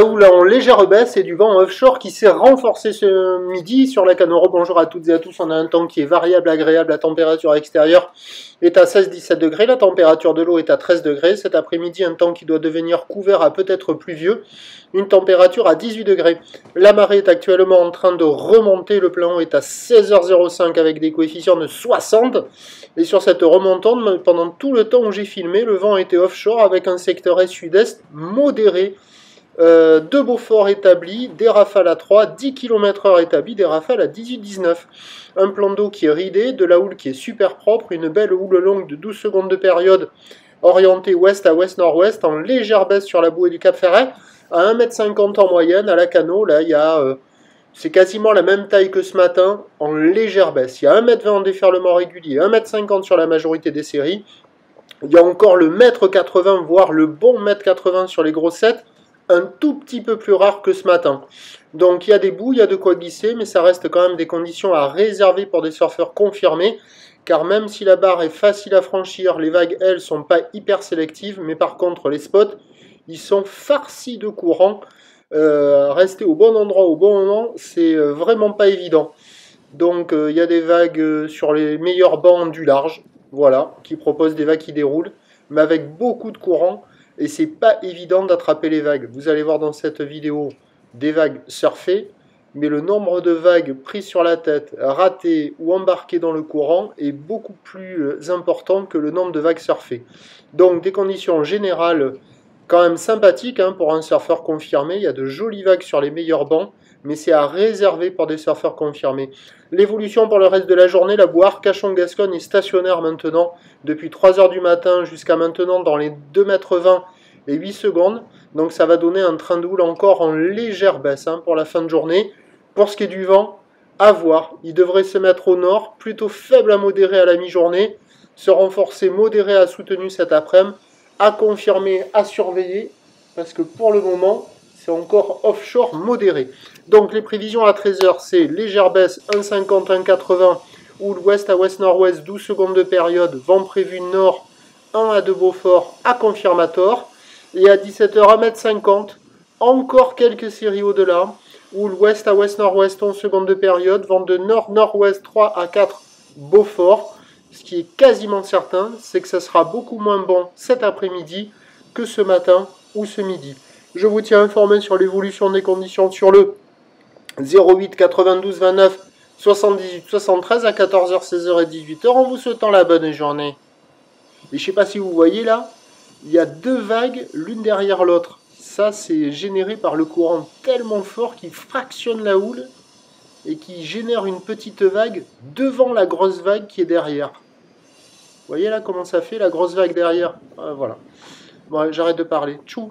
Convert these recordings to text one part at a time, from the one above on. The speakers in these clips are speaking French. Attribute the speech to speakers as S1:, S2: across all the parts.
S1: La houle en légère baisse et du vent offshore qui s'est renforcé ce midi sur la Canoro. Bonjour à toutes et à tous, on a un temps qui est variable, agréable, la température extérieure est à 16-17 degrés, la température de l'eau est à 13 degrés. Cet après-midi, un temps qui doit devenir couvert à peut-être pluvieux, une température à 18 degrés. La marée est actuellement en train de remonter, le plan est à 16h05 avec des coefficients de 60. Et sur cette remontante, pendant tout le temps où j'ai filmé, le vent était offshore avec un secteur est-sud-est modéré. De Beaufort établi, des rafales à 3, 10 km/h établi, des rafales à 18-19. Un plan d'eau qui est ridé, de la houle qui est super propre, une belle houle longue de 12 secondes de période, orientée ouest à ouest-nord-ouest, en légère baisse sur la bouée du Cap Ferret, à 1,50 m en moyenne, à la Cano, là il y a... c'est quasiment la même taille que ce matin, en légère baisse. Il y a 1,20 m en déferlement régulier, 1,50 m sur la majorité des séries. Il y a encore le 1,80 m, voire le bon 1,80 m sur les grossettes, un tout petit peu plus rare que ce matin. Donc il y a des bouts, il y a de quoi glisser, mais ça reste quand même des conditions à réserver pour des surfeurs confirmés, car même si la barre est facile à franchir, les vagues, elles, sont pas hyper sélectives, mais par contre les spots, ils sont farcis de courant. Rester au bon endroit au bon moment, c'est vraiment pas évident. Donc il y a des vagues sur les meilleurs bancs du large, voilà, qui proposent des vagues qui déroulent, mais avec beaucoup de courant, et c'est pas évident d'attraper les vagues. Vous allez voir dans cette vidéo des vagues surfées, mais le nombre de vagues prises sur la tête, ratées ou embarquées dans le courant est beaucoup plus important que le nombre de vagues surfées. Donc des conditions générales quand même sympathiques pour un surfeur confirmé. Il y a de jolies vagues sur les meilleurs bancs, mais c'est à réserver pour des surfeurs confirmés. L'évolution pour le reste de la journée, la boue Arcachon-Gascogne est stationnaire maintenant, depuis 3 h du matin jusqu'à maintenant dans les 2,20 m et 8 secondes. Donc ça va donner un train de houle encore en légère baisse pour la fin de journée. Pour ce qui est du vent, à voir. Il devrait se mettre au nord, plutôt faible à modéré à la mi-journée, se renforcer modéré à soutenu cet après-midi, à confirmer, à surveiller, parce que pour le moment, c'est encore offshore modéré. Donc les prévisions à 13 h, c'est légère baisse 1,50, 1,80, ou l'ouest à ouest-nord-ouest, 12 secondes de période, vent prévu nord, 1 à 2 Beaufort, à confirmator. Et à 17 h, 1,50 m, encore quelques séries au-delà, ou l'ouest à ouest-nord-ouest, 11 secondes de période, vent de nord-nord-ouest, 3 à 4 Beaufort. Ce qui est quasiment certain, c'est que ça sera beaucoup moins bon cet après-midi que ce matin ou ce midi. Je vous tiens informé sur l'évolution des conditions sur le 08 92 29 78 73 à 14 h, 16 h et 18 h en vous souhaitant la bonne journée. Et je ne sais pas si vous voyez là, il y a deux vagues l'une derrière l'autre. Ça, c'est généré par le courant tellement fort qui fractionne la houle et qui génère une petite vague devant la grosse vague qui est derrière. Vous voyez là comment ça fait, la grosse vague derrière. Voilà. Bon, j'arrête de parler. Tchou.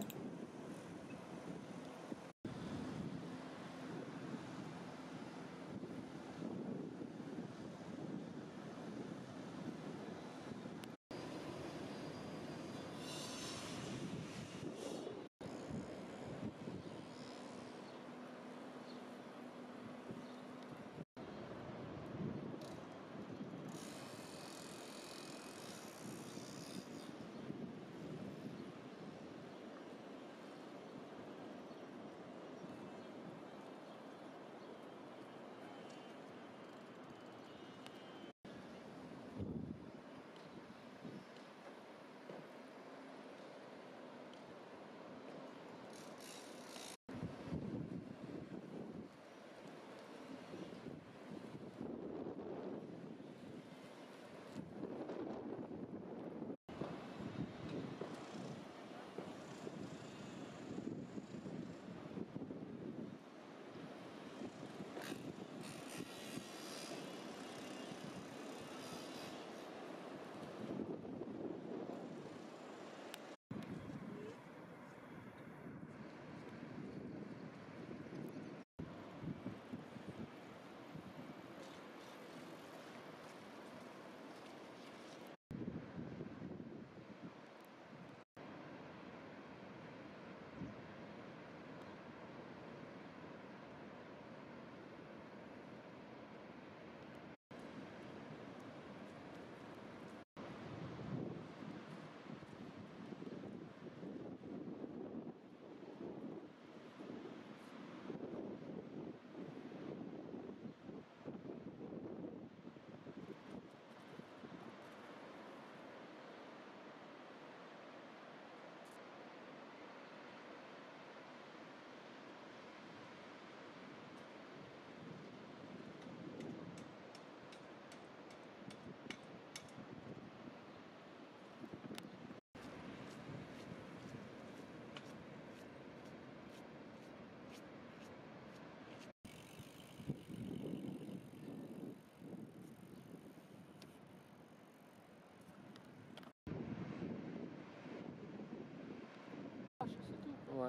S1: Ouais.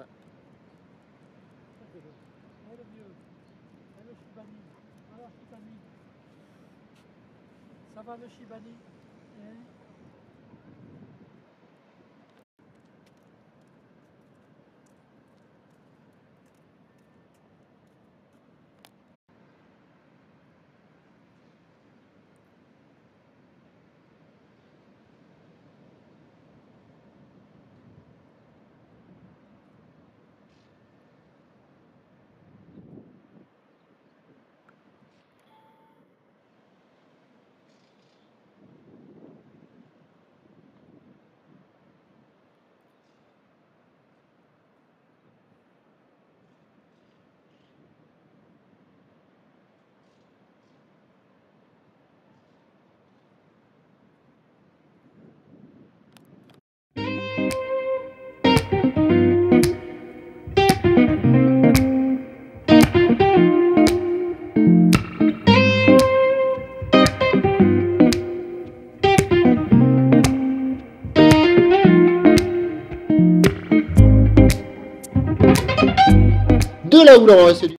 S2: Eh le vieux, eh le Shibani, alors Shibani, ça va le Shibani, hein?
S1: De là où l'on c'est du